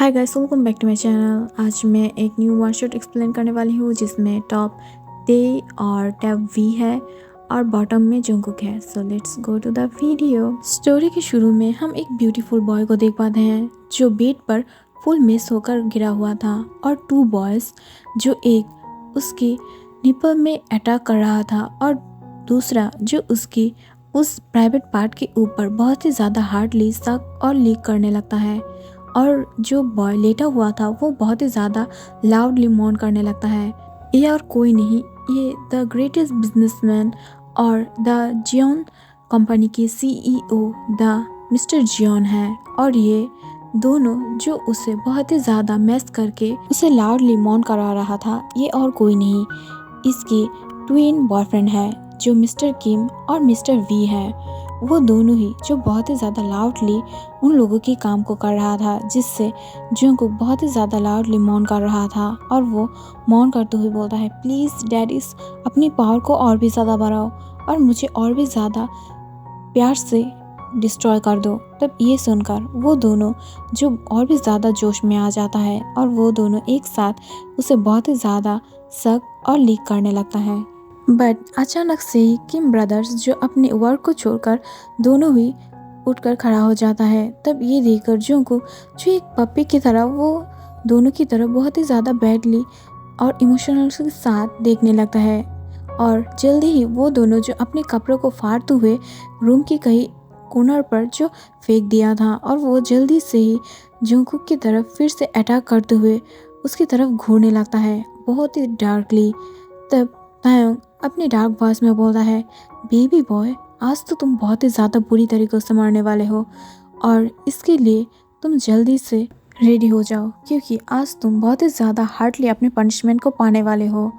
Hi guys, welcome back to my channel. आज मैं एक न्यू वन शॉट एक्सप्लेन करने वाली हूँ जिसमें टॉप ते और टैब वी है और बॉटम में जंगकुक है। So let's go to the video. Story के शुरू में हम एक ब्यूटीफुल बॉय को देख पाते हैं जो बेड पर फुल मिस होकर गिरा हुआ था और टू बॉयज जो एक उसकी निपल में अटैक कर रहा था और दूसरा जो उसकी उस प्राइवेट पार्ट के ऊपर बहुत ही ज़्यादा हार्डली सक और लीक करने लगता है। और जो बॉय लेटा हुआ था वो बहुत ही ज़्यादा लाउडली मौन करने लगता है। ये और कोई नहीं, ये द ग्रेटेस्ट बिजनेसमैन और द जियोन कंपनी के सीईओ द मिस्टर जियोन है। और ये दोनों जो उसे बहुत ही ज़्यादा मैस करके उसे लाउडली मौन करा रहा था, ये और कोई नहीं, इसकी ट्विन बॉयफ्रेंड है जो मिस्टर किम और मिस्टर वी है। वो दोनों ही जो बहुत ही ज़्यादा लाउडली उन लोगों के काम को कर रहा था, जिससे जंगकुक बहुत ही ज़्यादा लाउडली मौन कर रहा था। और वो मौन करते हुए बोलता है, प्लीज़ डैडीज अपनी पावर को और भी ज़्यादा बढ़ाओ और मुझे और भी ज़्यादा प्यार से डिस्ट्रॉय कर दो। तब ये सुनकर वो दोनों जो और भी ज़्यादा जोश में आ जाता है और वो दोनों एक साथ उसे बहुत ही ज़्यादा शक और लीक करने लगता है। बट अचानक से ही किम ब्रदर्स जो अपने वर्क को छोड़कर दोनों ही उठकर खड़ा हो जाता है। तब ये देखकर जंगकुक जो एक पप्पी की तरह वो दोनों की तरफ बहुत ही ज़्यादा बैडली और इमोशनल के साथ देखने लगता है। और जल्दी ही वो दोनों जो अपने कपड़ों को फाड़ते हुए रूम की कहीं कोनर पर जो फेंक दिया था और वो जल्दी से ही जंगकुक की तरफ फिर से अटैक करते हुए उसकी तरफ घूरने लगता है बहुत ही डार्कली। तब तायोंग अपनी डार्क वॉइस में बोलता है, बेबी बॉय, आज तो तुम बहुत ही ज़्यादा बुरी तरीके से मरने वाले हो और इसके लिए तुम जल्दी से रेडी हो जाओ क्योंकि आज तुम बहुत ही ज़्यादा हार्डली अपने पनिशमेंट को पाने वाले हो।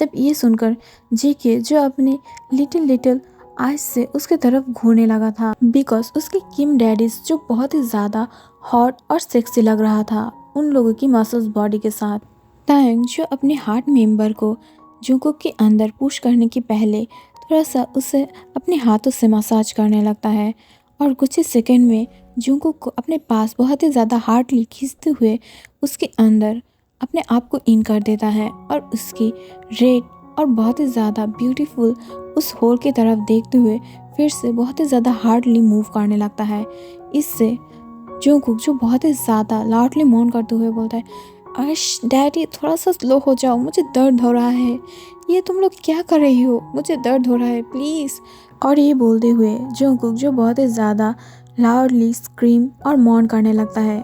तब ये सुनकर जेके जो अपने लिटिल आइज से उसके तरफ घूरने लगा था बिकॉज उसके किम डैडीज जो बहुत ही ज़्यादा हॉट और सेक्सी लग रहा था उन लोगों की मसल्स बॉडी के साथ। तायोंग जो अपने हार्ट मेंबर को जंगकुक के अंदर पुश करने के पहले थोड़ा सा उसे अपने हाथों से मसाज करने लगता है और कुछ ही सेकंड में जंगकुक को अपने पास बहुत ही ज़्यादा हार्डली खींचते हुए उसके अंदर अपने आप को इन कर देता है और उसकी रेड और बहुत ही ज़्यादा ब्यूटीफुल उस होल की तरफ देखते हुए फिर से बहुत ही ज़्यादा हार्डली मूव करने लगता है। इससे जंगकुक जो बहुत ही ज़्यादा लाउडली मौन करते हुए बोलता है, अर्श डैडी थोड़ा सा स्लो हो जाओ, मुझे दर्द हो रहा है। ये तुम लोग क्या कर रही हो, मुझे दर्द हो रहा है प्लीज़। और ये बोलते हुए जंगकुक जो बहुत ही ज़्यादा लाउडली स्क्रीम और मौन करने लगता है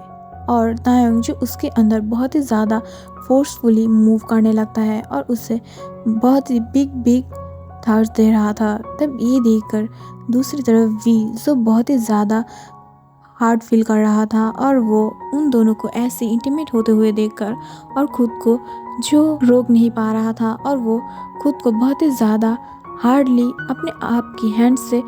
और तायोंग जो उसके अंदर बहुत ही ज़्यादा फोर्सफुली मूव करने लगता है और उसे बहुत ही बिग थर्स दे रहा था। तब ये देखकर दूसरी तरफ वी जो बहुत ही ज़्यादा हार्ड फील कर रहा था और वो उन दोनों को ऐसे इंटीमेट होते हुए देखकर और खुद को जो रोक नहीं पा रहा था और वो खुद को बहुत ही ज़्यादा हार्डली अपने आप की हैंड से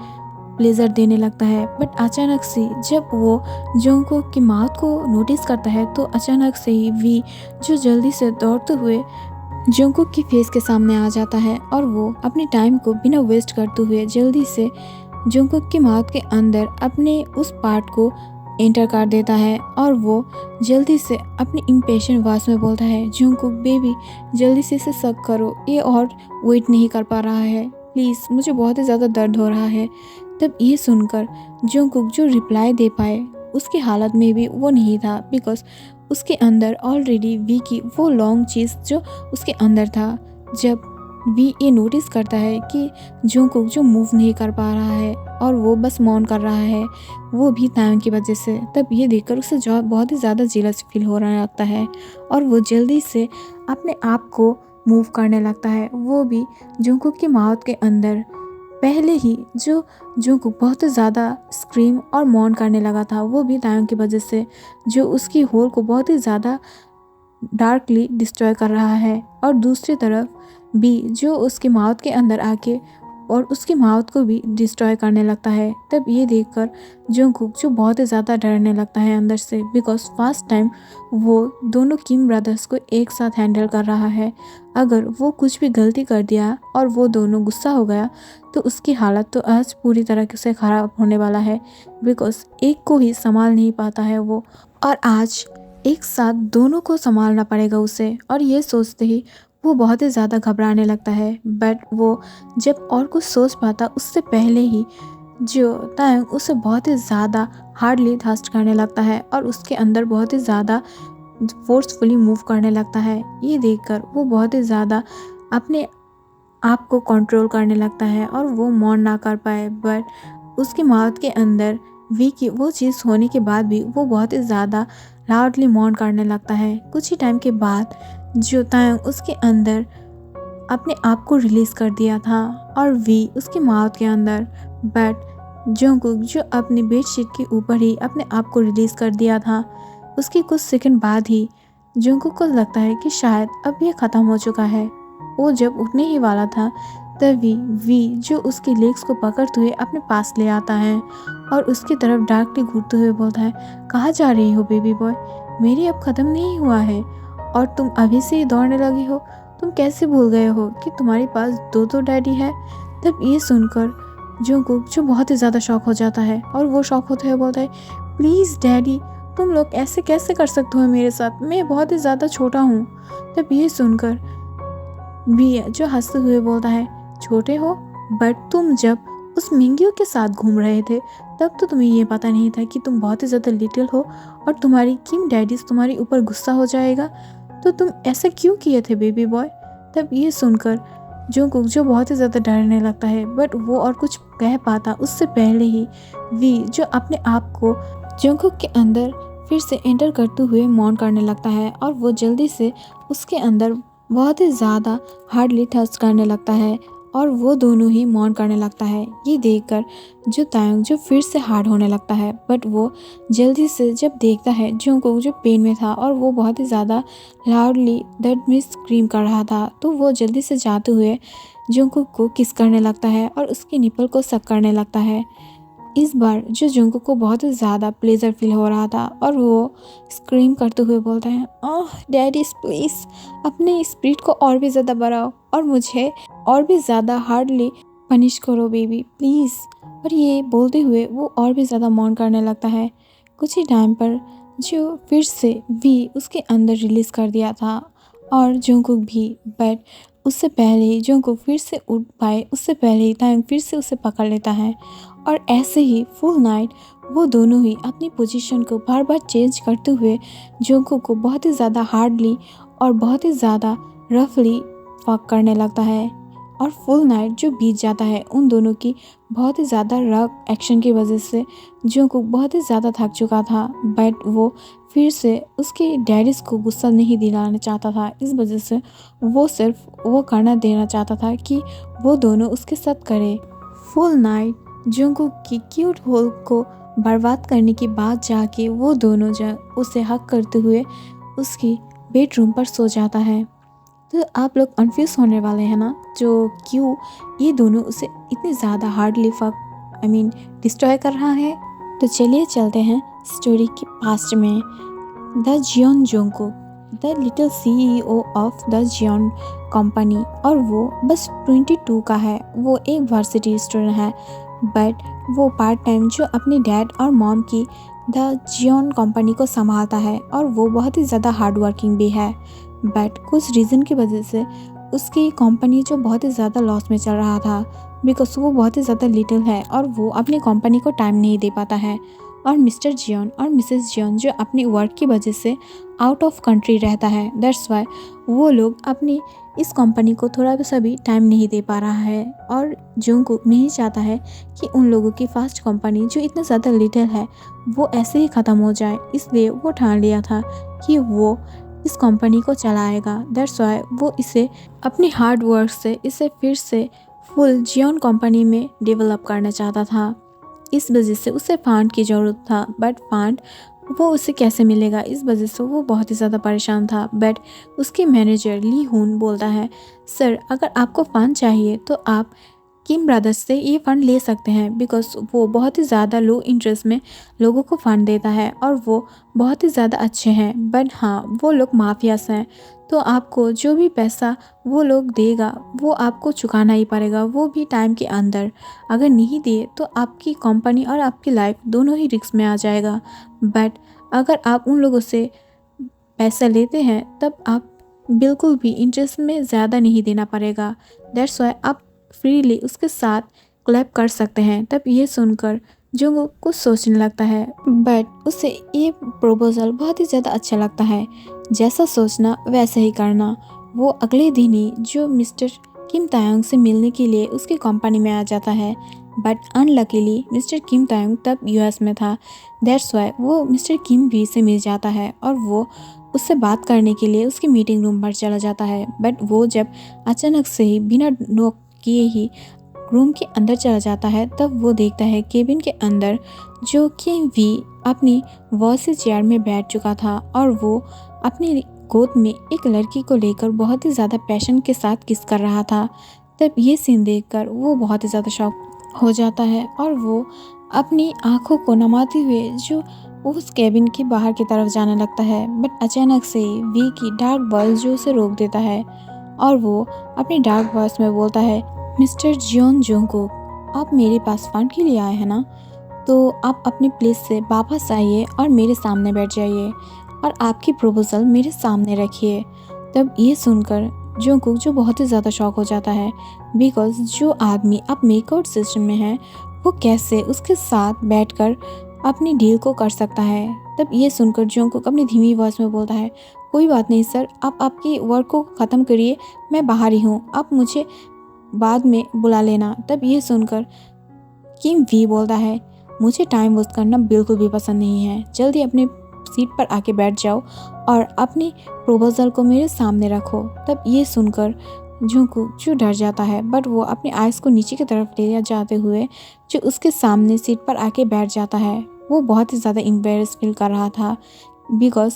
प्लेजर देने लगता है। बट अचानक से जब वो जंगकुक की माउथ को नोटिस करता है तो अचानक से ही वी जो जल्दी से दौड़ते हुए जंगकुक की फेस के सामने आ जाता है और वो अपने टाइम को बिना वेस्ट करते हुए जल्दी से जंगकुक की माउथ के अंदर अपने उस पार्ट को एंटर कर देता है और वो जल्दी से अपनी इम्पेशेंट वॉइस में बोलता है, जंगकुक बेबी जल्दी से इसे सक करो, ये और वेट नहीं कर पा रहा है, प्लीज़ मुझे बहुत ही ज़्यादा दर्द हो रहा है। तब ये सुनकर जंगकुक जो रिप्लाई दे पाए उसकी हालत में भी वो नहीं था बिकॉज उसके अंदर ऑलरेडी वी की वो लॉन्ग चीज़ जो उसके अंदर था। जब वी ये नोटिस करता है कि जंगकुक जो मूव नहीं कर पा रहा है और वो बस मौन कर रहा है, वो भी तायोंग की वजह से, तब ये देखकर उसे जो बहुत ही ज़्यादा जेलस फील हो रहा लगता है और वो जल्दी से अपने आप को मूव करने लगता है। वो भी जंगकुक की माउथ के अंदर पहले ही जो जंगकुक बहुत ही ज़्यादा स्क्रीम और मौन करने लगा था, वो भी तायोंग की वजह से जो उसकी होल को बहुत ही ज़्यादा डार्कली डिस्ट्रॉय कर रहा है। और दूसरी तरफ भी जो उसके माउथ के अंदर आके और उसकी माउथ को भी डिस्ट्रॉय करने लगता है। तब ये देखकर जंगकुक जो बहुत ही ज़्यादा डरने लगता है अंदर से बिकॉज फर्स्ट टाइम वो दोनों किम ब्रदर्स को एक साथ हैंडल कर रहा है। अगर वो कुछ भी गलती कर दिया और वो दोनों गुस्सा हो गया तो उसकी हालत तो आज पूरी तरह से ख़राब होने वाला है बिकॉज एक को ही संभाल नहीं पाता है वो। और आज एक साथ दोनों को संभालना पड़ेगा उसे। और ये सोचते ही वो बहुत ही ज़्यादा घबराने लगता है। बट वो जब और कुछ सोच पाता उससे पहले ही जो तायंग उसे बहुत ही ज़्यादा हार्डली थ्रस्ट करने लगता है और उसके अंदर बहुत ही ज़्यादा फोर्सफुली मूव करने लगता है। ये देखकर वो बहुत ही ज़्यादा अपने आप को कंट्रोल करने लगता है और वो मौन ना कर पाए। बट उसकी माउथ के अंदर वी की वो चीज़ होने के बाद भी वो बहुत ही ज़्यादा लाउडली मौन करने लगता है। कुछ ही टाइम के बाद जो तायंग उसके अंदर अपने आप को रिलीज़ कर दिया था और वी उसकी माउथ के अंदर। बट जंगकुक जो अपनी बेडशीट के ऊपर ही अपने आप को रिलीज़ कर दिया था, उसके कुछ सेकंड बाद ही जंगकुक को लगता है कि शायद अब ये ख़त्म हो चुका है। वो जब उठने ही वाला था तभी वी जो उसके लेग्स को पकड़ते हुए अपने पास ले आता है और उसकी तरफ डार्कली घूरते हुए बोलता है, कहाँ जा रही हो बेबी बॉय, मेरी अब ख़त्म नहीं हुआ है और तुम अभी से ही दौड़ने लगी हो। तुम कैसे भूल गए हो कि तुम्हारे पास दो दो डैडी है। तब ये सुनकर जंगकुक जो बहुत ही ज़्यादा शॉक हो जाता है और वो शॉक होते हुए बोलता है, प्लीज़ डैडी, तुम लोग ऐसे कैसे कर सकते हो मेरे साथ, मैं बहुत ही ज़्यादा छोटा हूँ। तब ये सुनकर भी जो हंसते हुए बोलता है, छोटे हो, बट तुम जब उस मिंगियों के साथ घूम रहे थे तब तो तुम्हें ये पता नहीं था कि तुम बहुत ही ज़्यादा लिटिल हो और तुम्हारी किम डैडीज तुम्हारे ऊपर गुस्सा हो जाएगा, तो तुम ऐसा क्यों किए थे बेबी बॉय। तब ये सुनकर जंगकुक जो बहुत ही ज़्यादा डरने लगता है, बट वो और कुछ कह पाता उससे पहले ही वी जो अपने आप को जंगकुक के अंदर फिर से एंटर करते हुए मौन करने लगता है और वो जल्दी से उसके अंदर बहुत ही ज़्यादा हार्डली टच करने लगता है और वो दोनों ही मौन करने लगता है। ये देखकर जो तायंग जो फिर से हार्ड होने लगता है, बट वो जल्दी से जब देखता है जंगकुक जो पेन में था और वो बहुत ही ज़्यादा लाउडली दर्द में स्क्रीम कर रहा था, तो वो जल्दी से जाते हुए जंगकुक को किस करने लगता है और उसके निपल को सक करने लगता है। इस बार जो जंगकुक को बहुत ही ज़्यादा प्लेजर फील हो रहा था और वो स्क्रीम करते हुए बोलता है, ओह डैडीज प्लीज़ अपने स्पिरिट को और भी ज़्यादा बढ़ाओ और मुझे और भी ज़्यादा हार्डली पनिश करो बेबी प्लीज़। और ये बोलते हुए वो और भी ज़्यादा मौन करने लगता है। कुछ ही टाइम पर जो फिर से वी उसके अंदर रिलीज़ कर दिया था और जंगकुक भी, बट उससे पहले ही जंगकुक फिर से उठ पाए उससे पहले ही तायंग फिर से उसे पकड़ लेता है और ऐसे ही फुल नाइट वो दोनों ही अपनी पोजीशन को बार बार चेंज करते हुए जंगकुक को बहुत ही ज़्यादा हार्डली और बहुत ही ज़्यादा रफली फक करने लगता है। और फुल नाइट जो बीत जाता है उन दोनों की बहुत ही ज़्यादा रफ एक्शन की वजह से जंगकुक बहुत ही ज़्यादा थक चुका था, बट वो फिर से उसके डैडीज़ को गुस्सा नहीं दिलाना चाहता था। इस वजह से वो सिर्फ वो करना देना चाहता था कि वो दोनों उसके साथ करे। फुल नाइट जंगकुक की क्यूट होल को बर्बाद करने के बाद जाके वो दोनों उसे हक करते हुए उसकी बेडरूम पर सो जाता है। तो आप लोग कंफ्यूज होने वाले हैं ना, जो क्यों ये दोनों उसे इतनी ज़्यादा हार्डली डिस्ट्रॉय कर रहा है। तो चलिए चलते हैं स्टोरी के पास्ट में। The Jeon Jungkook the little CEO of the Jeon company, और वो बस 22 का है। वो एक वर्सिटी स्टूडेंट है, बट वो पार्ट टाइम जो अपने डैड और मॉम की द जियोन कंपनी को संभालता है और वो बहुत ही ज़्यादा हार्ड वर्किंग भी है। बट कुछ रीज़न की वजह से उसकी कंपनी जो बहुत ही ज़्यादा लॉस में चल रहा था, बिकॉज वो बहुत ही ज़्यादा लिटिल है और वो अपनी कंपनी को टाइम नहीं दे पाता है। और मिस्टर जियोन और मिसेस जियोन जो अपनी वर्क की वजह से आउट ऑफ कंट्री रहता है, दैट्स वाई वो लोग अपनी इस कंपनी को थोड़ा सा भी टाइम नहीं दे पा रहा है। और जंगकुक नहीं चाहता है कि उन लोगों की फास्ट कंपनी जो इतना ज़्यादा लिटिल है वो ऐसे ही ख़त्म हो जाए, इसलिए वो ठान लिया था कि वो इस कंपनी को चलाएगा। दैट्स वाई वो इसे अपनी हार्ड वर्क से इसे फिर से फुल जियोन कंपनी में डेवलप करना चाहता था। इस वजह से उसे फंड की ज़रूरत था, बट फंड वो उसे कैसे मिलेगा, इस वजह से वो बहुत ही ज़्यादा परेशान था। बट उसके मैनेजर ली हुन बोलता है, सर अगर आपको फ़ंड चाहिए तो आप किम ब्रदर्स से ये फ़ंड ले सकते हैं, बिकॉज वो बहुत ही ज़्यादा लो इंटरेस्ट में लोगों को फ़ंड देता है और वो बहुत ही ज़्यादा अच्छे हैं। बट हाँ, वो लोग माफियास हैं, तो आपको जो भी पैसा वो लोग देगा वो आपको चुकाना ही पड़ेगा, वो भी टाइम के अंदर। अगर नहीं दिए तो आपकी कंपनी और आपकी लाइफ दोनों ही रिस्क में आ जाएगा। बट अगर आप उन लोगों से पैसा लेते हैं तब आप बिल्कुल भी इंटरेस्ट में ज़्यादा नहीं देना पड़ेगा, दैट्स वाई आप फ्रीली उसके साथ क्लैप कर सकते हैं। तब ये सुनकर जंगकुक कुछ सोचने लगता है, बट उसे ये प्रपोजल बहुत ही ज़्यादा अच्छा लगता है। जैसा सोचना वैसा ही करना। वो अगले दिन ही जो मिस्टर किम तायोंग से मिलने के लिए उसकी कंपनी में आ जाता है, बट अनलकीली मिस्टर किम तायोंग तब यूएस में था, दैट्स वाई वो मिस्टर किम वी से मिल जाता है और वो उससे बात करने के लिए उसकी मीटिंग रूम पर चला जाता है। बट वो जब अचानक से ही बिना नॉक किए ही रूम के अंदर चला जाता है, तब वो देखता है केबिन के अंदर जो किम वी अपनी वॉसी चेयर में बैठ चुका था और वो अपनी गोद में एक लड़की को लेकर बहुत ही ज़्यादा पैशन के साथ किस कर रहा था। तब ये सीन देखकर वो बहुत ही ज़्यादा शॉक हो जाता है और वो अपनी आंखों को नमाते हुए जो उस केबिन के बाहर की तरफ जाने लगता है। बट अचानक से वी की डार्क वॉइस जो उसे रोक देता है और वो अपनी डार्क वॉइस में बोलता है, मिस्टर जियोन जंगकुक, आप मेरे पास फंड के लिए आए हैं ना, तो आप अपनी प्लेस से वापस आइए और मेरे सामने बैठ जाइए और आपकी प्रपोजल मेरे सामने रखिए। तब ये सुनकर जंगकुक जो बहुत ही ज़्यादा शॉक हो जाता है, बिकॉज जो आदमी अब मेकआउट सिस्टम में है वो कैसे उसके साथ बैठकर अपनी डील को कर सकता है। तब ये सुनकर जंगकुक अपनी धीमी वॉइस में बोलता है, कोई बात नहीं सर, आप आपकी वर्क को ख़त्म करिए, मैं बाहर ही हूँ, आप मुझे बाद में बुला लेना। तब ये सुनकर किम वी बोलता है, मुझे टाइम वेस्ट करना बिल्कुल भी पसंद नहीं है, जल्दी अपने सीट पर आके बैठ जाओ और अपनी प्रपोजल को मेरे सामने रखो। तब ये सुनकर जंगकुक जो डर जाता है, बट वो अपनी आइज़ को नीचे की तरफ ले जाते हुए जो उसके सामने सीट पर आके बैठ जाता है। वो बहुत ही ज़्यादा एम्बेरस फील कर रहा था, बिकॉज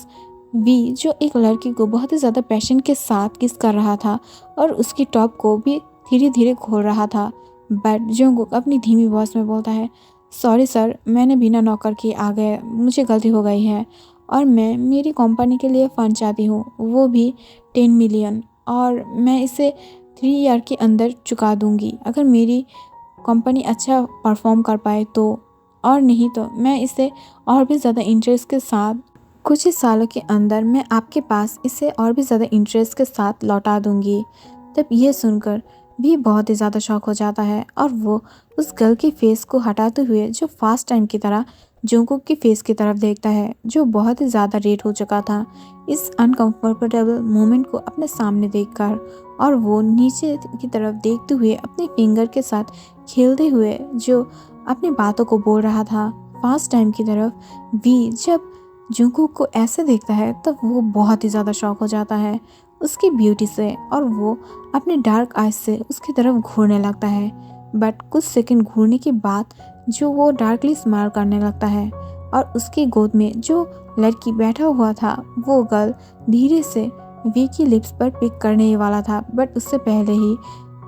वी जो एक लड़की को बहुत ही ज़्यादा पैशन के साथ किस कर रहा था और उसकी टॉप को भी धीरे धीरे खोल रहा था। बट जंगकुक अपनी धीमी वॉइस में बोलता है, सॉरी सर, मैंने बिना नौकर के आ गए, मुझे गलती हो गई है और मैं मेरी कंपनी के लिए फ़ंड चाहती हूँ, वो भी 10 मिलियन, और मैं इसे 3 ईयर के अंदर चुका दूँगी अगर मेरी कंपनी अच्छा परफॉर्म कर पाए तो, और नहीं तो मैं इसे और भी ज़्यादा इंटरेस्ट के साथ कुछ ही सालों के अंदर मैं आपके पास इसे और भी ज़्यादा इंटरेस्ट के साथ लौटा दूँगी। तब ये सुनकर भी बहुत ही ज़्यादा शॉक हो जाता है और वो उस गर्ल की फेस को हटाते हुए जो फास्ट टाइम की तरह जंगकुक की फेस की तरफ देखता है, जो बहुत ही ज़्यादा रेड हो चुका था इस अनकंफर्टेबल मोमेंट को अपने सामने देखकर, और वो नीचे की तरफ देखते हुए अपने फिंगर के साथ खेलते हुए जो अपनी बातों को बोल रहा था फास्ट टाइम की तरफ। वी जब जंगकुक को ऐसे देखता है तब वो बहुत ही ज़्यादा शॉक हो जाता है उसकी ब्यूटी से, और वो अपने डार्क आइज से उसकी तरफ घूरने लगता है। बट कुछ सेकंड घूरने के बाद जो वो डार्कली स्माइल करने लगता है और उसकी गोद में जो लड़की बैठा हुआ था वो गर्ल धीरे से वी की लिप्स पर पिक करने ही वाला था, बट उससे पहले ही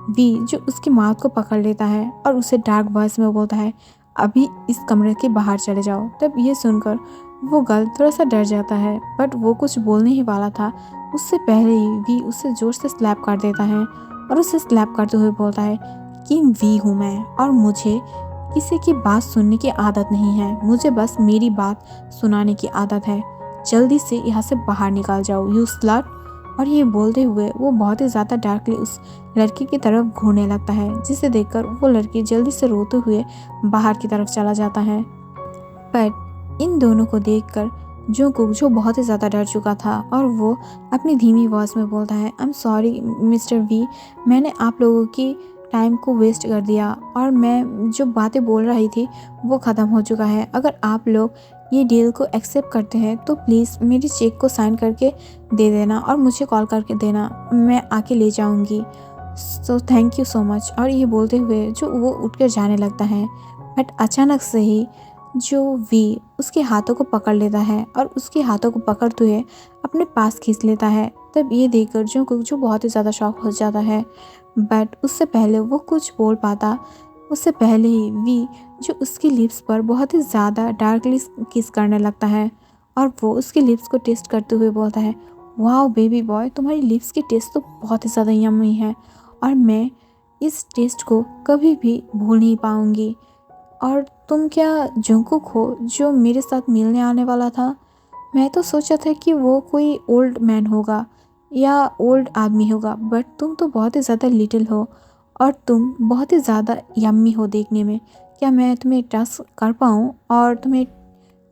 वी जो उसकी माउथ को पकड़ लेता है और उसे डार्क वॉइस में बोलता है, अभी इस कमरे के बाहर चले जाओ। तब ये सुनकर वो गर्ल थोड़ा सा डर जाता है, बट वो कुछ बोलने ही वाला था उससे पहले ही वी उसे जोर से स्लैप कर देता है और उसे स्लैप करते हुए बोलता है कि वी हूँ मैं और मुझे किसी की बात सुनने की आदत नहीं है, मुझे बस मेरी बात सुनाने की आदत है, जल्दी से यहाँ से बाहर निकल जाओ यू स्लट। और ये बोलते हुए वो बहुत ही ज़्यादा डार्कली उस लड़की की तरफ घूरने लगता है, जिसे देखकर वो लड़की जल्दी से रोते हुए बाहर की तरफ चला जाता है। बट इन दोनों को देखकर जंगकुक जो बहुत ही ज़्यादा डर चुका था और वो अपनी धीमी वॉइस में बोलता है, I am sorry mister V, मैंने आप लोगों की टाइम को वेस्ट कर दिया और मैं जो बातें बोल रही थी वो ख़त्म हो चुका है। अगर आप लोग ये डील को एक्सेप्ट करते हैं तो प्लीज़ मेरी चेक को साइन करके दे देना और मुझे कॉल करके देना, मैं आके ले जाऊंगी, so thank you so much. और ये बोलते हुए जो वो उठकर जाने लगता है, बट अचानक से ही जो वी उसके हाथों को पकड़ लेता है और उसके हाथों को पकड़ते हुए अपने पास खींच लेता है। तब ये देखकर जो बहुत ही ज़्यादा शॉक हो जाता है, बट उससे पहले वो कुछ बोल पाता उससे पहले ही वी जो उसकी लिप्स पर बहुत ही ज़्यादा डार्कली किस करने लगता है और वो उसकी लिप्स को टेस्ट करते हुए बोलता है, वाओ बेबी बॉय, तुम्हारी लिप्स की टेस्ट तो बहुत ही ज़्यादा यम्मी है और मैं इस टेस्ट को कभी भी भूल नहीं पाऊँगी। और तुम क्या जंगकुक हो जो मेरे साथ मिलने आने वाला था? मैं तो सोचा था कि वो कोई ओल्ड मैन होगा या ओल्ड आदमी होगा, बट तुम तो बहुत ही ज़्यादा लिटिल हो और तुम बहुत ही ज़्यादा यम्मी हो देखने में। क्या मैं तुम्हें ट्रस्ट कर पाऊँ और तुम्हें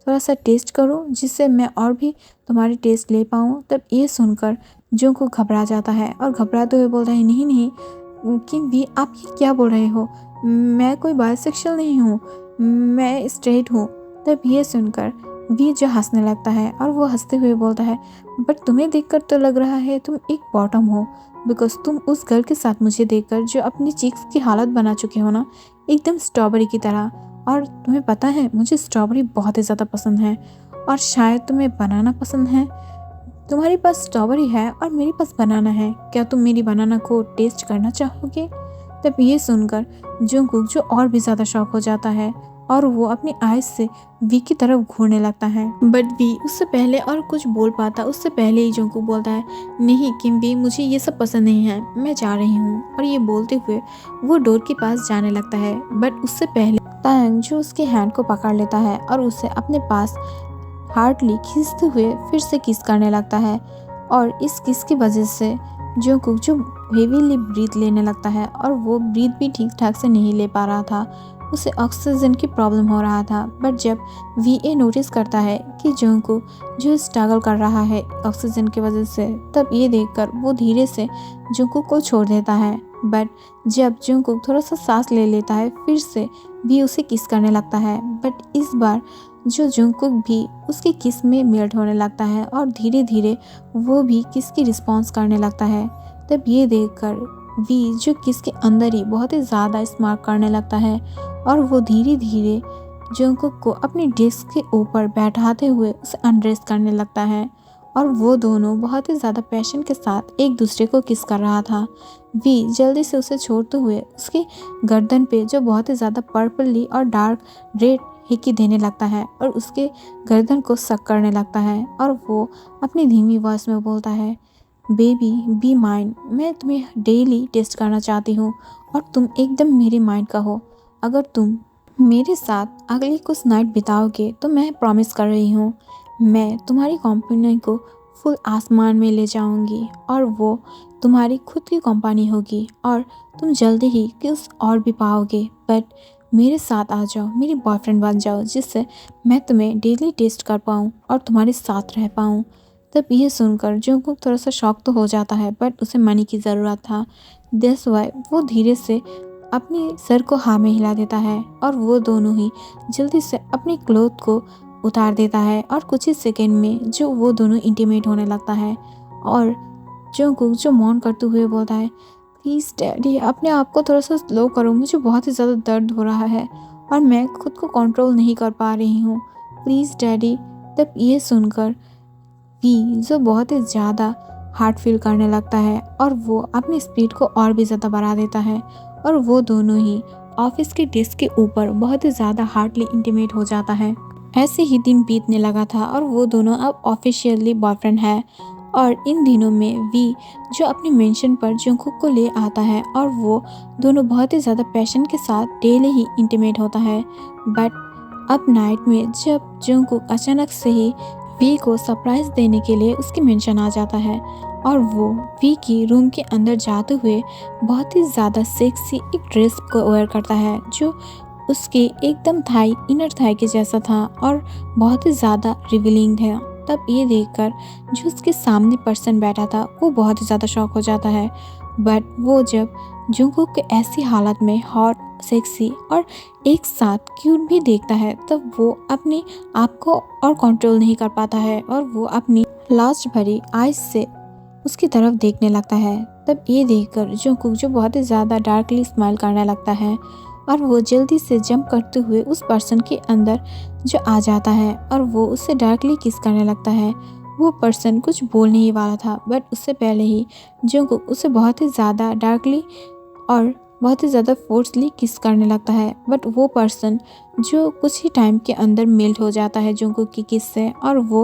थोड़ा सा टेस्ट करूँ जिससे मैं और भी तुम्हारी टेस्ट ले पाऊँ? तब ये सुनकर जंगकुक घबरा जाता है और घबराते हुए बोलता है, नहीं नहीं कि भी आप ये क्या बोल रहे हो, मैं कोई बायसेक्सुअल नहीं हूँ, मैं स्ट्रेट हूँ। तब ये सुनकर वी जो हंसने लगता है और वो हंसते हुए बोलता है, बट तुम्हें देखकर तो लग रहा है तुम एक बॉटम हो, बिकॉज तुम उस गर्ल के साथ मुझे देखकर जो अपनी चीक्स की हालत बना चुके हो ना, एकदम स्ट्रॉबेरी की तरह। और तुम्हें पता है मुझे स्ट्रॉबेरी बहुत ही ज़्यादा पसंद है और शायद तुम्हें बनाना पसंद है। तुम्हारे पास स्ट्रॉबेरी है और मेरे पास बनाना है, क्या तुम मेरी बनाना को टेस्ट करना चाहोगे? तब ये सुनकर जंगकुक जो और भी ज़्यादा शॉक हो जाता है और वो अपनी आइज से वी की तरफ घूरने लगता है। बट वी उससे पहले और कुछ बोल पाता उससे पहले ही जंगकुक बोलता है, नहीं किम्बी, मुझे ये सब पसंद नहीं है, मैं जा रही हूँ। और ये बोलते हुए वो डोर के पास जाने लगता है, बट उससे पहले तांग जो उसके हैंड को पकड़ लेता है और उसे अपने पास हार्डली खींचते हुए फिर से किस करने लगता है। और इस किस की वजह से जंगकुक जो हेवीली ब्रीथ लेने लगता है और वो ब्रीथ भी ठीक ठाक से नहीं ले पा रहा था, उसे ऑक्सीजन की प्रॉब्लम हो रहा था। बट जब वी नोटिस करता है कि जंगकुक जो स्ट्रगल कर रहा है ऑक्सीजन की वजह से, तब ये देखकर वो धीरे से जंगकुक को छोड़ देता है। बट जब जंगकुक थोड़ा सा सांस ले लेता है, फिर से वी उसे किस करने लगता है। बट इस बार जो जंगकुक भी उसके किस में मेल्ट होने लगता है और धीरे धीरे वो भी किस की रिस्पॉन्स करने लगता है। तब ये देखकर वी जो किस के अंदर ही बहुत ही ज़्यादा स्मार्ट करने लगता है और वो धीरे धीरे जंगकुक को अपनी डेस्क के ऊपर बैठाते हुए उसे अनड्रेस करने लगता है। और वो दोनों बहुत ही ज़्यादा पैशन के साथ एक दूसरे को किस कर रहा था। वी जल्दी से उसे छोड़ते हुए उसके गर्दन पे जो बहुत ही ज़्यादा पर्पली और डार्क रेड हिक्की देने लगता है और उसके गर्दन को सक करने लगता है। और वो अपनी धीमी वॉइस में बोलता है, बेबी बी माइंड, मैं तुम्हें डेली टेस्ट करना चाहती हूँ और तुम एकदम मेरे माइंड का हो। अगर तुम मेरे साथ अगली कुछ नाइट बिताओगे तो मैं प्रॉमिस कर रही हूँ मैं तुम्हारी कंपनी को फुल आसमान में ले जाऊंगी और वो तुम्हारी खुद की कंपनी होगी और तुम जल्दी ही किस और भी पाओगे। बट मेरे साथ आ जाओ, मेरी बॉयफ्रेंड बन जाओ, जिससे मैं तुम्हें डेली टेस्ट कर पाऊँ और तुम्हारे साथ रह पाऊँ। तब ये सुनकर जंगकुक थोड़ा सा शॉक तो हो जाता है, बट उसे मनी की ज़रूरत था। दैट्स वाई वो धीरे से अपनी सर को हाँ में हिला देता है और वो दोनों ही जल्दी से अपनी क्लोथ को उतार देता है और कुछ ही सेकेंड में जो वो दोनों इंटीमेट होने लगता है। और जंगकुक जो मौन करते हुए बोलता है, प्लीज़ डैडी अपने आप को थोड़ा सा स्लो करो, मुझे बहुत ही ज़्यादा दर्द हो रहा है और मैं खुद को कंट्रोल नहीं कर पा रही हूँ, प्लीज़ डैडी। तब ये सुनकर वी जो बहुत ही ज़्यादा हार्ट फील करने लगता है और वो अपनी स्पीड को और भी ज़्यादा बढ़ा देता है और वो दोनों ही ऑफिस के डेस्क के ऊपर बहुत ही ज़्यादा हार्डली इंटीमेट हो जाता है। ऐसे ही दिन बीतने लगा था और वो दोनों अब ऑफिशियली बॉयफ्रेंड है। और इन दिनों में वी जो अपने मेंशन पर जंगकुक को ले आता है और वो दोनों बहुत ही ज़्यादा पैशन के साथ डेली ही इंटीमेट होता है। बट अब नाइट में जब जंगकुक अचानक से ही वी को सरप्राइज देने के लिए उसकी मेंशन आ जाता है और वो वी की रूम के अंदर जाते हुए बहुत ही ज़्यादा सेक्सी एक ड्रेस को वेयर करता है जो उसके एकदम थाई इनर थाई के जैसा था और बहुत ही ज़्यादा रिवीलिंग है। तब ये देखकर जो उसके सामने पर्सन बैठा था वो बहुत ही ज़्यादा शॉक हो जाता है। बट वो जब जंगकुक के ऐसी हालत में हॉट सेक्सी और एक साथ क्यूट भी देखता है तब वो अपने आप को और कंट्रोल नहीं कर पाता है और वो अपनी लास्ट भरी आइज से उसकी तरफ देखने लगता है। तब ये देखकर जंगकुक जो बहुत ही ज़्यादा डार्कली स्माइल करने लगता है और वो जल्दी से जंप करते हुए उस पर्सन के अंदर जो आ जाता है और वो उससे डार्कली किस करने लगता है। वो पर्सन कुछ बोलने ही वाला था बट उससे पहले ही जंगकुक उसे बहुत ही ज़्यादा डार्कली और बहुत ही ज़्यादा फोर्सली किस करने लगता है। बट वो पर्सन जो कुछ ही टाइम के अंदर मेल्ट हो जाता है जंगकुक की किस से और वो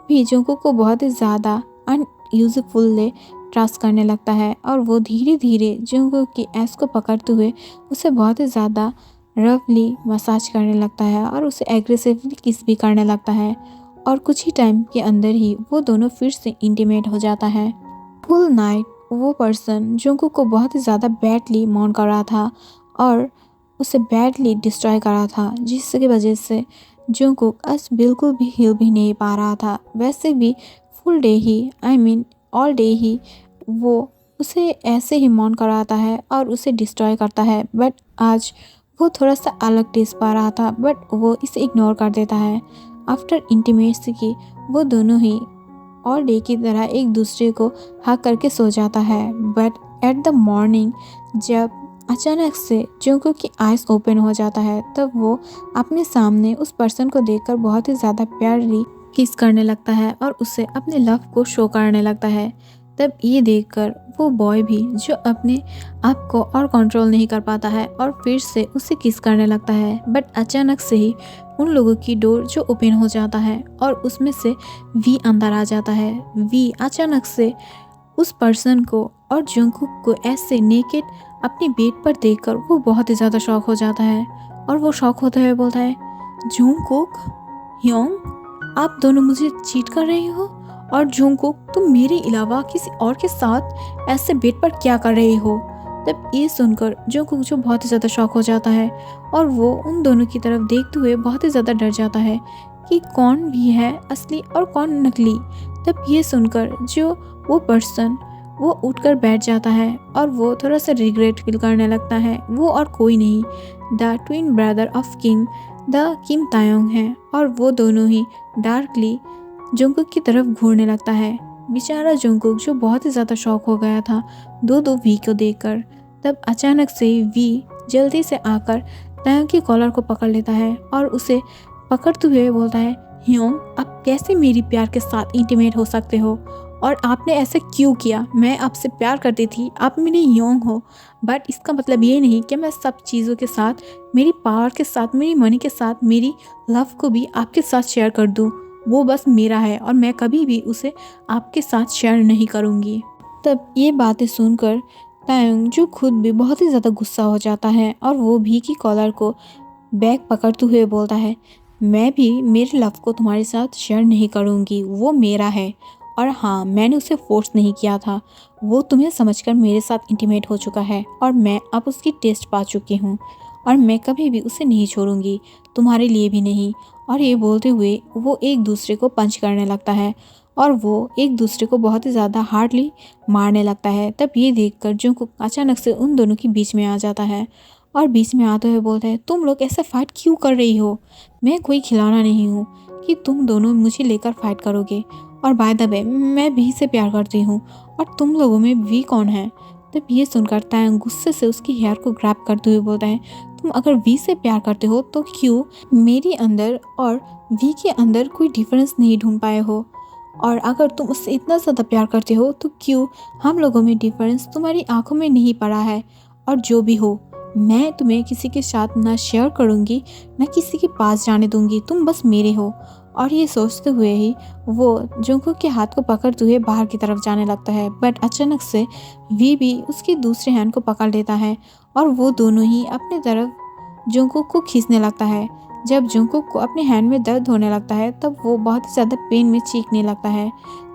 भी जंगकुक को बहुत ही ज़्यादा अनयूजफुल ट्रस्ट करने लगता है और वो धीरे धीरे जंगकुक की ऐस को पकड़ते हुए उसे बहुत ही ज़्यादा रफली मसाज करने लगता है और उसे एग्रेसिवली किस भी करने लगता है। और कुछ ही टाइम के अंदर ही वो दोनों फिर से इंटीमेट हो जाता है। फुल नाइट वो पर्सन जंगकुक को बहुत ही ज़्यादा बैडली मॉर्न कर रहा था और उसे बैडली डिस्ट्रॉय कर रहा था, जिसकी वजह से जंगकुक आज बिल्कुल भी हिल भी नहीं पा रहा था। वैसे भी फुल डे ही ऑल डे ही वो उसे ऐसे ही मॉर्न कराता है और उसे डिस्ट्रॉय करता है, बट आज वो थोड़ा सा अलग टेस्ट पा रहा था, बट वो इसे इग्नोर कर देता है। आफ्टर इंटीमेसी की वो दोनों ही ऑल डे की तरह एक दूसरे को हग करके सो जाता है। बट एट द मॉर्निंग जब अचानक से जंगकुक की आइज़ ओपन हो जाता है, तब वो अपने सामने उस पर्सन को देखकर बहुत ही ज़्यादा प्यारी किस करने लगता है और उसे अपने लव को शो करने लगता है। तब ये देखकर वो बॉय भी जो अपने आप को और कंट्रोल नहीं कर पाता है और फिर से उसे किस करने लगता है। बट अचानक से ही उन लोगों की डोर जो ओपन हो जाता है और उसमें से वी अंदर आ जाता है। वी अचानक से उस पर्सन को और जंगकुक को ऐसे नेकेड अपने बेड पर देखकर वो बहुत ही ज़्यादा शॉक हो जाता है और वो शॉक होते हुए बोलता है, जंगकुक, ह्योंग, आप दोनों मुझे चीट कर रही हो? और जंगकुक, तुम मेरे अलावा किसी और के साथ ऐसे बेड पर क्या कर रही हो? तब ये सुनकर जंगकुक जो बहुत ही ज़्यादा शॉक हो जाता है और वो उन दोनों की तरफ देखते हुए बहुत ही ज़्यादा डर जाता है कि कौन भी है असली और कौन नकली। तब ये सुनकर जो वो पर्सन वो उठकर बैठ जाता है और वो थोड़ा सा रिग्रेट फील करने लगता है। वो और कोई नहीं, the twin brother of Kim, the Kim Taeyong है और वो दोनों ही डार्कली जंगकुक की तरफ घूरने लगता है। बेचारा जंगकुक जो बहुत ही ज़्यादा शॉक हो गया था दो वी को देखकर। तब अचानक से वी जल्दी से आकर तायोंग की कॉलर को पकड़ लेता है और उसे पकड़ते हुए बोलता है, ह्योंग, आप कैसे मेरी प्यार के साथ इंटीमेट हो सकते हो और आपने ऐसे क्यों किया? मैं आपसे प्यार करती थी, आप मेरी ह्योंग हो, बट इसका मतलब ये नहीं कि मैं सब चीज़ों के साथ, मेरी पावर के साथ, मेरी मनी के साथ, मेरी लव को भी आपके साथ शेयर कर दूँ। वो बस मेरा है और मैं कभी भी उसे आपके साथ शेयर नहीं करूँगी। तब ये बातें सुनकर तायोंग जो खुद भी बहुत ही ज़्यादा गुस्सा हो जाता है और वो भी की कॉलर को बैग पकड़ते हुए बोलता है, मैं भी मेरे लव को तुम्हारे साथ शेयर नहीं करूँगी, वो मेरा है। और हाँ, मैंने उसे फोर्स नहीं किया था, वो तुम्हें समझकर मेरे साथ इंटीमेट हो चुका है और मैं अब उसकी टेस्ट पा चुकी हूँ और मैं कभी भी उसे नहीं छोड़ूंगी, तुम्हारे लिए भी नहीं। और ये बोलते हुए वो एक दूसरे को पंच करने लगता है और वो एक दूसरे को बहुत ही ज़्यादा हार्डली मारने लगता है। तब ये देखकर जंगकुक अचानक से उन दोनों के बीच में आ जाता है और बीच में आते हुए बोलता है, तुम लोग ऐसे फाइट क्यों कर रही हो? मैं कोई खिलौना नहीं हूँ कि तुम दोनों मुझे लेकर फाइट करोगे। और बाय द वे, मैं वी से प्यार करती हूँ और तुम लोगों में वी कौन है? तब ये सुनकर तायोंग गुस्से से उसकी हेयर को ग्रैब करते हुए बोलता है, तुम अगर वी से प्यार करते हो तो क्यों मेरे अंदर और वी के अंदर कोई डिफरेंस नहीं ढूंढ पाए हो? और अगर तुम उससे इतना ज़्यादा प्यार करते हो तो क्यों हम लोगों में डिफरेंस तुम्हारी आंखों में नहीं पड़ा है? और जो भी हो, मैं तुम्हें किसी के साथ ना शेयर करूँगी, ना किसी के पास जाने दूँगी, तुम बस मेरे हो। और ये सोचते हुए ही वो जंगकुक के हाथ को पकड़ते हुए बाहर की तरफ जाने लगता है, बट अचानक से वी भी उसके दूसरे हैंड को पकड़ लेता है और वो दोनों ही अपने तरफ जंगकुक को खींचने लगता है। जब जंगकुक को अपने हैंड में दर्द होने लगता है तब वो बहुत ही ज़्यादा पेन में चीखने लगता है।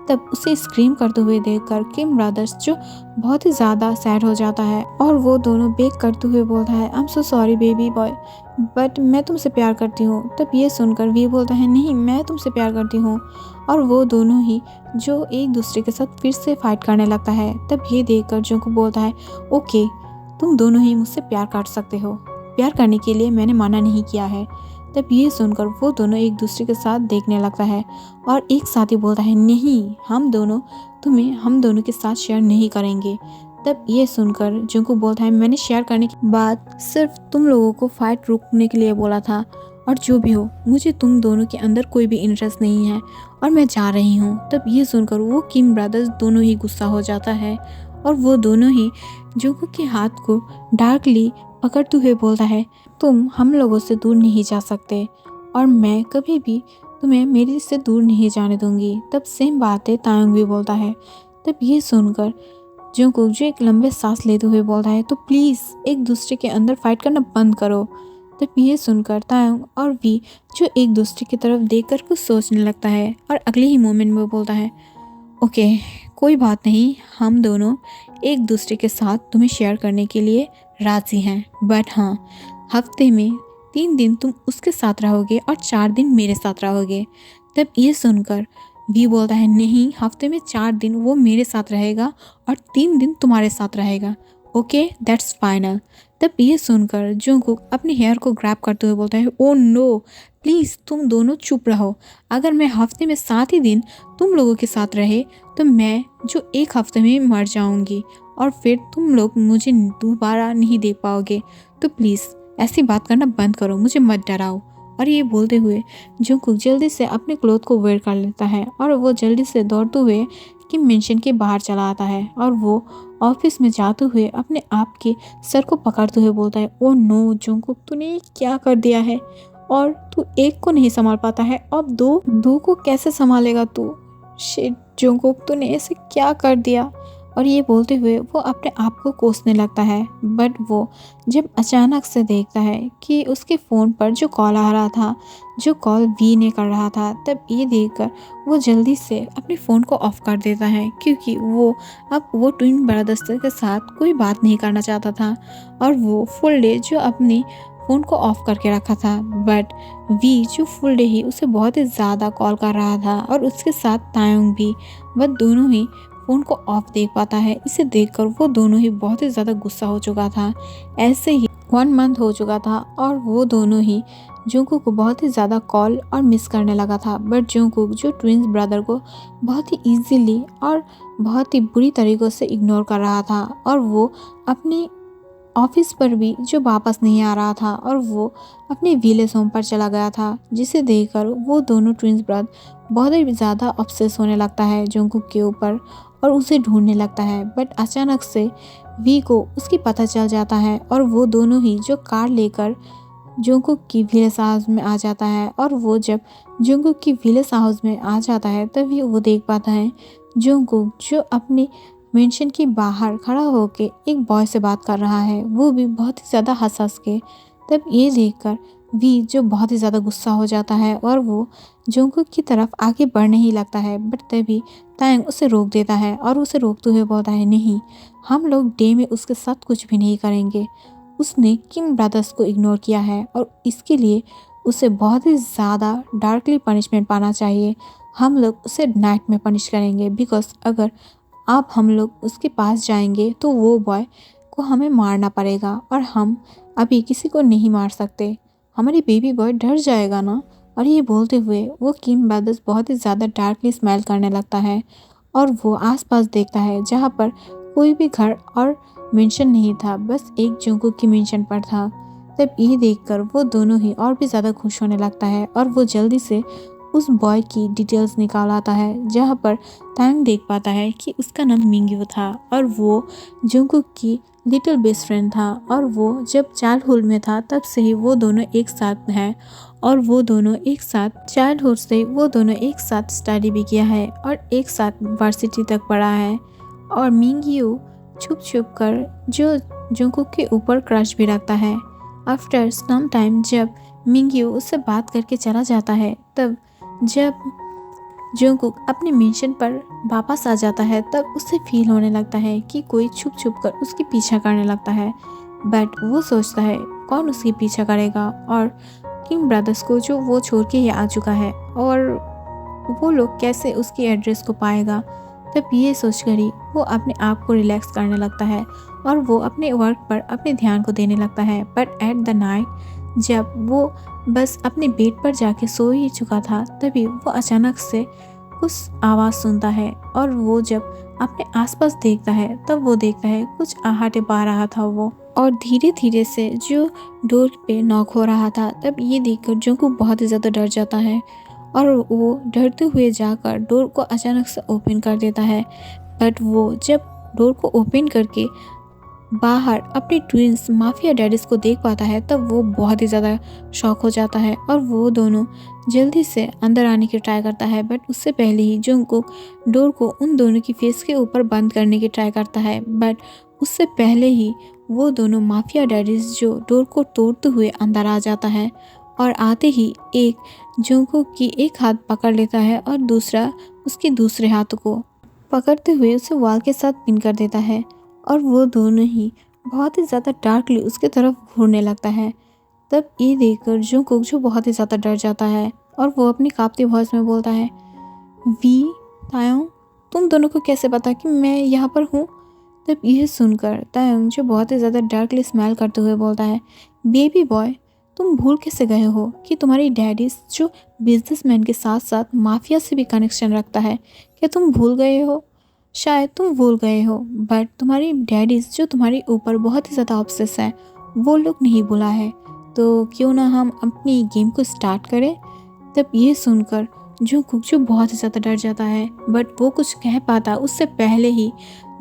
तब उसे स्क्रीम करते हुए देखकर किम ब्रदर्स जो बहुत ही ज़्यादा सैड हो जाता है और वो दोनों बेग करते हुए बोलता है, I am so sorry baby boy, but मैं तुमसे प्यार करती हूँ। तब ये सुनकर वी बोलता है, नहीं, मैं तुमसे प्यार करती हूँ। और वो दोनों ही जो एक दूसरे के साथ फिर से फाइट करने लगता है। तब ये देखकर जंगकुक बोलता है, ओके, तुम दोनों ही मुझसे प्यार कर सकते हो, प्यार करने के लिए मैंने मना नहीं किया है। तब ये सुनकर वो दोनों एक दूसरे के साथ देखने लगता है और एक साथ ही बोलता है, नहीं, हम दोनों के साथ शेयर नहीं करेंगे। तब ये सुनकर जंगकुक बोलता है, मैंने शेयर करने के बाद सिर्फ तुम लोगों को फाइट रोकने के लिए बोला था और जो भी हो, मुझे तुम दोनों के अंदर कोई भी इंटरेस्ट नहीं है और मैं जा रही हूँ। तब ये सुनकर वो किम ब्रदर्स दोनों ही गुस्सा हो जाता है और वो दोनों ही जंगकुक के हाथ को डार्कली पकड़ते हुए बोलता है, तुम हम लोगों से दूर नहीं जा सकते और मैं कभी भी तुम्हें मेरे से दूर नहीं जाने दूंगी। तब सेम बात है तायोंग भी बोलता है। तब ये सुनकर जंगकुक जो एक लंबे सांस लेते हुए बोलता है, तो प्लीज़ एक दूसरे के अंदर फाइट करना बंद करो। तब ये सुनकर तायंग और वी जो एक दूसरे की तरफ देखकर कुछ सोचने लगता है और अगले ही मोमेंट में वो बोलता है, ओके कोई बात नहीं, हम दोनों एक दूसरे के साथ तुम्हें शेयर करने के लिए राज़ी हैं, बट हाँ हफ्ते में 3 दिन तुम उसके साथ रहोगे और 4 दिन मेरे साथ रहोगे। तब ये सुनकर वी बोलता है, नहीं हफ्ते में 4 दिन वो मेरे साथ रहेगा और 3 दिन तुम्हारे साथ रहेगा। Okay that's final. तब ये सुनकर जंगकुक अपने हेयर को ग्रैब करते हुए बोलता है, ओ नो प्लीज़ तुम दोनों चुप रहो। अगर मैं हफ्ते में 7 ही दिन तुम लोगों के साथ रहे तो मैं जो एक हफ्ते में मर जाऊंगी और फिर तुम लोग मुझे दोबारा नहीं देख पाओगे। तो प्लीज़ ऐसी बात करना बंद करो, मुझे मत डराओ। और ये बोलते हुए जंगकुक जल्दी से अपने क्लोथ को वेयर कर लेता है और वो जल्दी से दौड़ते हुए किम मेंशन के बाहर चला आता है और वो ऑफिस में जाते हुए अपने आप के सर को पकड़ते हुए बोलता है, ओ नो जंगकुक तूने ये क्या कर दिया है, और तू एक को नहीं संभाल पाता है, अब दो को कैसे संभालेगा तू। शिट जंगकुक तूने ऐसे क्या कर दिया। और ये बोलते हुए वो अपने आप को कोसने लगता है, बट वो जब अचानक से देखता है कि उसके फ़ोन पर जो कॉल आ रहा था, जो कॉल वी ने कर रहा था, तब ये देखकर वो जल्दी से अपने फ़ोन को ऑफ कर देता है क्योंकि वो अब वो ट्विन ब्रदर्स के साथ कोई बात नहीं करना चाहता था और वो फुल डे जो अपनी फ़ोन को ऑफ करके रखा था। बट वी जो फुल डे ही उसे बहुत ही ज़्यादा कॉल कर रहा था और उसके साथ तायोंग भी, वह दोनों ही फ़ोन को ऑफ देख पाता है। इसे देखकर वो दोनों ही बहुत ही ज़्यादा गुस्सा हो चुका था। ऐसे ही 1 मंथ हो चुका था और वो दोनों ही जंगकुक को बहुत ही ज़्यादा कॉल और मिस करने लगा था। बट जंगकुक जो ट्विंस ब्रदर को बहुत ही इजीली और बहुत ही बुरी तरीक़ों से इग्नोर कर रहा था और वो अपनी ऑफिस पर भी जो वापस नहीं आ रहा था और वो अपने विलेज होम पर चला गया था, जिसे देखकर वो दोनों ट्विंस ब्रदर बहुत ही ज़्यादा ऑब्सेस होने लगता है जंगकुक के ऊपर और उसे ढूंढने लगता है। बट अचानक से वी को उसकी पता चल जाता है और वो दोनों ही जो कार लेकर जंगकुक की विलेज हाउस में आ जाता है और वो जब जंगकुक की विलेज हाउस में आ जाता है तभी वो देख पाता है जंगकुक जो अपने मेंशन के बाहर खड़ा होकर एक बॉय से बात कर रहा है, वो भी बहुत ही ज़्यादा हंस के। तब ये देखकर वी जो बहुत ही ज़्यादा गुस्सा हो जाता है और वो जंगकुक की तरफ आगे बढ़ने ही लगता है, बट तभी तायंग उसे रोक देता है और उसे रोकते हुए बोलता है, नहीं हम लोग डे में उसके साथ कुछ भी नहीं करेंगे। उसने किम ब्रदर्स को इग्नोर किया है और इसके लिए उसे बहुत ही ज़्यादा डार्कली पनिशमेंट पाना चाहिए। हम लोग उसे नाइट में पनिश करेंगे बिकॉज अगर अब हम लोग उसके पास जाएंगे तो वो बॉय को हमें मारना पड़ेगा और हम अभी किसी को नहीं मार सकते, हमारी बेबी बॉय डर जाएगा ना। और ये बोलते हुए वो किम ब्रदर्स बहुत ही ज़्यादा डार्कली स्माइल करने लगता है और वो आसपास देखता है जहाँ पर कोई भी घर और मेंशन नहीं था, बस एक जंगकुक की मेंशन पर था। तब ये देखकर वो दोनों ही और भी ज़्यादा खुश होने लगता है और वो जल्दी से उस बॉय की डिटेल्स निकाल आता है जहाँ पर तायंग देख पाता है कि उसका नाम मिंग्यू था और वो जंगकुक की लिटिल बेस्ट फ्रेंड था और वो जब चाइल्डहुड में था तब से ही वो दोनों एक साथ हैं और वो दोनों एक साथ चाइल्डहुड से वो दोनों एक साथ स्टडी भी किया है और एक साथ वर्सिटी तक पढ़ा है। और मिंग्यू छुप छुप कर जो जंगकुक के ऊपर क्रश भी रखता है। आफ्टर सम टाइम जब मिंग्यू उससे बात करके चला जाता है तब जब जंगकुक अपने मिशन पर वापस आ जाता है तब उसे फील होने लगता है कि कोई छुप छुप कर उसकी पीछा करने लगता है। बट वो सोचता है कौन उसकी पीछा करेगा और किम ब्रदर्स को जो वो छोड़ के ही आ चुका है और वो लोग कैसे उसकी एड्रेस को पाएगा। तब ये सोचकर ही वो अपने आप को रिलैक्स करने लगता है और वो अपने वर्क पर अपने ध्यान को देने लगता है। बट एट द नाइट जब वो बस अपने बेड पर जाके सो ही चुका था तभी वो अचानक से कुछ आवाज़ सुनता है और वो जब अपने आसपास देखता है तब वो देखता है कुछ आहटे पा रहा था वो और धीरे धीरे से जो डोर पे नॉक हो रहा था। तब ये देखकर जंगकुक बहुत ही ज़्यादा डर जाता है और वो डरते हुए जाकर डोर को अचानक से ओपन कर देता है। बट वो जब डोर को ओपन करके बाहर अपने ट्विंस माफिया डैडीज को देख पाता है तब वो बहुत ही ज़्यादा शॉक हो जाता है और वो दोनों जल्दी से अंदर आने की ट्राई करता है। बट उससे पहले ही जंगकुक डोर को उन दोनों की फेस के ऊपर बंद करने की ट्राई करता है। बट उससे पहले ही वो दोनों माफिया डैडीज जो डोर को तोड़ते हुए अंदर आ जाता है और आते ही एक जंगकुक की एक हाथ पकड़ लेता है और दूसरा उसके दूसरे हाथ को पकड़ते हुए उसे वॉल के साथ पिन कर देता है और वो दोनों ही बहुत ही ज़्यादा डार्कली उसके तरफ घूरने लगता है। तब ये देखकर जंगकुक जो बहुत ही ज़्यादा डर जाता है और वो अपनी कांपती वॉइस में बोलता है, वी तायोंग, तुम दोनों को कैसे पता कि मैं यहाँ पर हूँ? तब यह सुनकर तायोंग जो बहुत ही ज़्यादा डार्कली स्माइल करते हुए बोलता है, बेबी बॉय, तुम भूल कैसे गए हो कि तुम्हारी डैडी जो बिजनेसमैन के साथ साथ माफिया से भी कनेक्शन रखता है? क्या तुम भूल गए हो? शायद तुम भूल गए हो, बट तुम्हारी डैडीज जो तुम्हारे ऊपर बहुत ही ज़्यादा ऑब्सेस है वो लोग नहीं भूला है। तो क्यों ना हम अपनी गेम को स्टार्ट करें? तब ये सुनकर जंगकुक जो बहुत ही ज़्यादा डर जाता है, बट वो कुछ कह पाता उससे पहले ही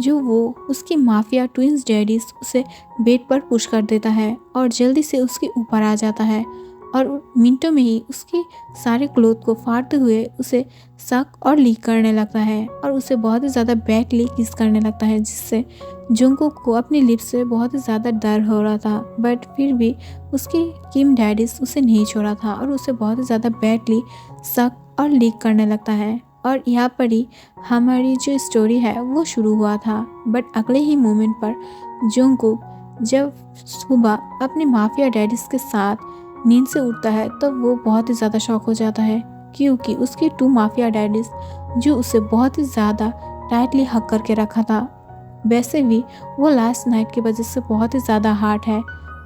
जो वो उसकी माफिया ट्विंस डैडीज उसे बेड पर पुश कर देता है और जल्दी से उसके ऊपर आ जाता है और मिनटों में ही उसकी सारे क्लोथ को फाड़ते हुए उसे शक और लीक करने लगता है और उसे बहुत ही ज़्यादा बैडली किस करने लगता है, जिससे जंगकुक को अपनी लिप्स से बहुत ही ज़्यादा डर हो रहा था, बट फिर भी उसकी किम डैडीज उसे नहीं छोड़ा था और उसे बहुत ही ज़्यादा बैडली शक और लीक करने लगता है। और यहाँ पर ही हमारी जो स्टोरी है वो शुरू हुआ था, बट अगले ही मोमेंट पर जंगकुक जब सुबह अपने माफिया डैडीज के साथ नींद से उठता है तब वो बहुत ही ज़्यादा शॉक हो जाता है, क्योंकि उसके 2 माफिया डैडीज जो उसे बहुत ही ज़्यादा टाइटली हक करके रखा था। वैसे भी वो लास्ट नाइट की वजह से बहुत ही ज़्यादा हार्ट है,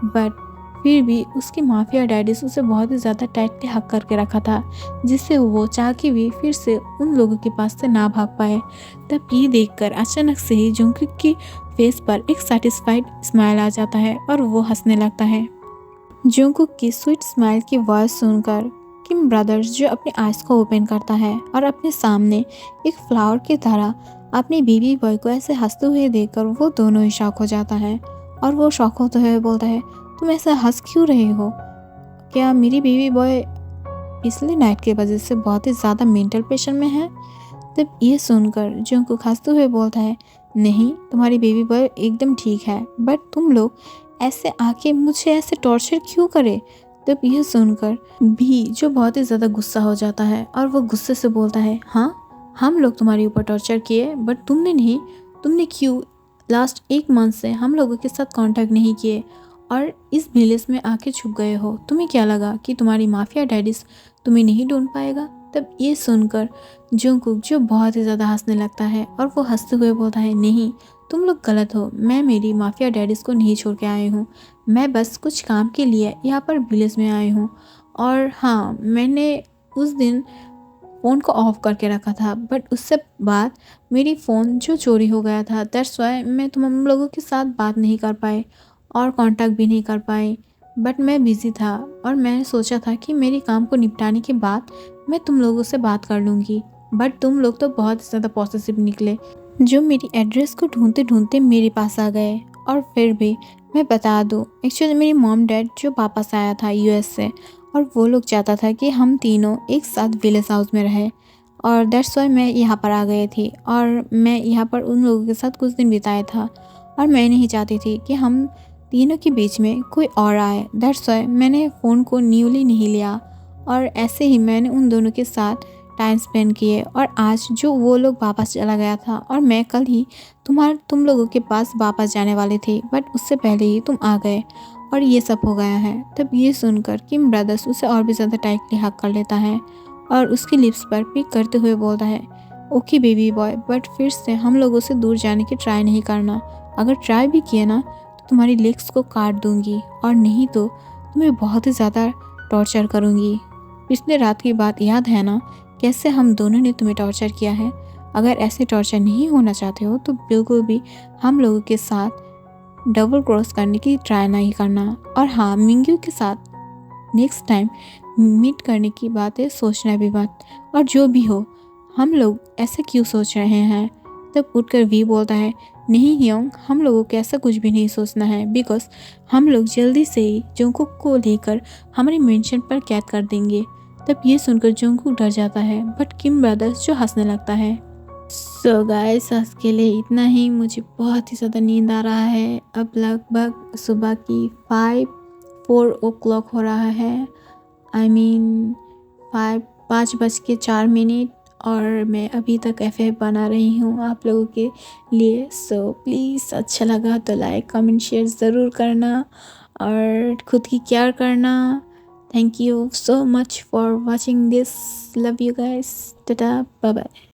बट फिर भी उसकी माफिया डैडीज उसे बहुत ही ज़्यादा टाइटली हक करके रखा था, जिससे वो चाह के भी फिर से उन लोगों के पास से ना भाग पाए। तब ये देखकर अचानक से ही जंगकुक की फेस पर एक सेटिस्फाइड स्माइल आ जाता है और वो हंसने लगता है। जंगकुक की स्वीट स्माइल की वॉइस सुनकर किम ब्रदर्स जो अपने आइज को ओपन करता है और अपने सामने एक फ्लावर की तरह अपने बेबी बॉय को ऐसे हंसते हुए देखकर वो दोनों ही शॉक हो जाता है और वो शॉक होते हुए बोलता है, तुम ऐसा हंस क्यों रहे हो? क्या मेरी बेबी बॉय पिछले नाइट की वजह से बहुत ही ज़्यादा मेंटल प्रेशर में है? तब ये सुनकर जंगकुक हंसते हुए बोलता है, नहीं, तुम्हारी बेबी बॉय एकदम ठीक है, बट तुम लोग ऐसे आके मुझे ऐसे टॉर्चर क्यों करे? तब यह सुनकर भी जो बहुत ही ज़्यादा गुस्सा हो जाता है और वो गुस्से से बोलता है, हाँ, हम लोग तुम्हारे ऊपर टॉर्चर किए, बट तुमने नहीं। तुमने क्यों लास्ट 1 मंथ से हम लोगों के साथ कांटेक्ट नहीं किए और इस विलेज में आके छुप गए हो? तुम्हें क्या लगा कि तुम्हारी माफिया डैडीज तुम्हें नहीं ढूंढ पाएगा? तब ये सुनकर जंगकुक जो बहुत ही ज़्यादा हंसने लगता है और वो हंसते हुए बोलता है, नहीं, तुम लोग गलत हो। मैं मेरी माफिया डैडीज को नहीं छोड़ के आई हूँ, मैं बस कुछ काम के लिए यहाँ पर विलेज में आई हूँ। और हाँ, मैंने उस दिन फ़ोन को ऑफ करके रखा था, बट उससे बाद मेरी फ़ोन जो चोरी हो गया था, दैट्स वाई मैं तुम लोगों के साथ बात नहीं कर पाई और कांटेक्ट भी नहीं कर पाई। बट मैं बिज़ी था और मैंने सोचा था कि मेरे काम को निपटाने के बाद मैं तुम लोगों से बात कर लूँगी, बट तुम लोग तो बहुत ज़्यादा पॉसेसिव निकले, जो मेरी एड्रेस को ढूंढते ढूंढते मेरे पास आ गए। और फिर भी मैं बता दूँ, एक्चुअली मेरी मॉम डैड जो वापस आया था यूएस से, और वो लोग चाहता था कि हम तीनों एक साथ विलेज हाउस में रहें, और दैट्स वाई मैं यहाँ पर आ गई थी और मैं यहाँ पर उन लोगों के साथ कुछ दिन बिताया था। और मैं नहीं चाहती थी कि हम तीनों के बीच में कोई और आए, दैट्स वाई मैंने फ़ोन को न्यूली नहीं लिया और ऐसे ही मैंने उन दोनों के साथ टाइम स्पेंड किए। और आज जो वो लोग वापस चला गया था और मैं कल ही तुम लोगों के पास वापस जाने वाली थी, बट उससे पहले ही तुम आ गए और ये सब हो गया है। तब ये सुनकर किम ब्रदर्स उसे और भी ज़्यादा टाइटली हक कर लेता है और उसकी लिप्स पर पिक करते हुए बोलता है, ओके बेबी बॉय, बट फिर से हम लोगों से दूर जाने की ट्राई नहीं करना। अगर ट्राई भी किए ना तो तुम्हारी लेग्स को काट दूंगी और नहीं तो तुम्हें बहुत ही ज़्यादा टॉर्चर करूँगी। पिछले रात की बात याद है ना, कैसे हम दोनों ने तुम्हें टॉर्चर किया है? अगर ऐसे टॉर्चर नहीं होना चाहते हो तो बिल्कुल भी हम लोगों के साथ डबल क्रॉस करने की ट्राई नहीं करना। और हाँ, मिंग्यू के साथ नेक्स्ट टाइम मीट करने की बातें सोचना भी मत। और जो भी हो, हम लोग ऐसे क्यों सोच रहे हैं? तब उठकर वी बोलता है, नहीं हियोंग, हम लोगों को ऐसा कुछ भी नहीं सोचना है, बिकॉज हम लोग जल्दी से ही जंगकुक को लेकर हमारे मेंशन पर कैद कर देंगे। तब ये सुनकर जंगकुक डर जाता है, बट किम ब्रदर्स जो हंसने लगता है। सो गाइस आज के लिए इतना ही। मुझे बहुत ही ज़्यादा नींद आ रहा है। अब लगभग सुबह की 4 o'clock हो रहा है। आई मीन 5:04 और मैं अभी तक FF बना रही हूँ आप लोगों के लिए। सो प्लीज़ अच्छा लगा तो लाइक कमेंट शेयर ज़रूर करना और खुद की केयर करना। Thank you so much for watching this. Love you guys. Tata bye bye.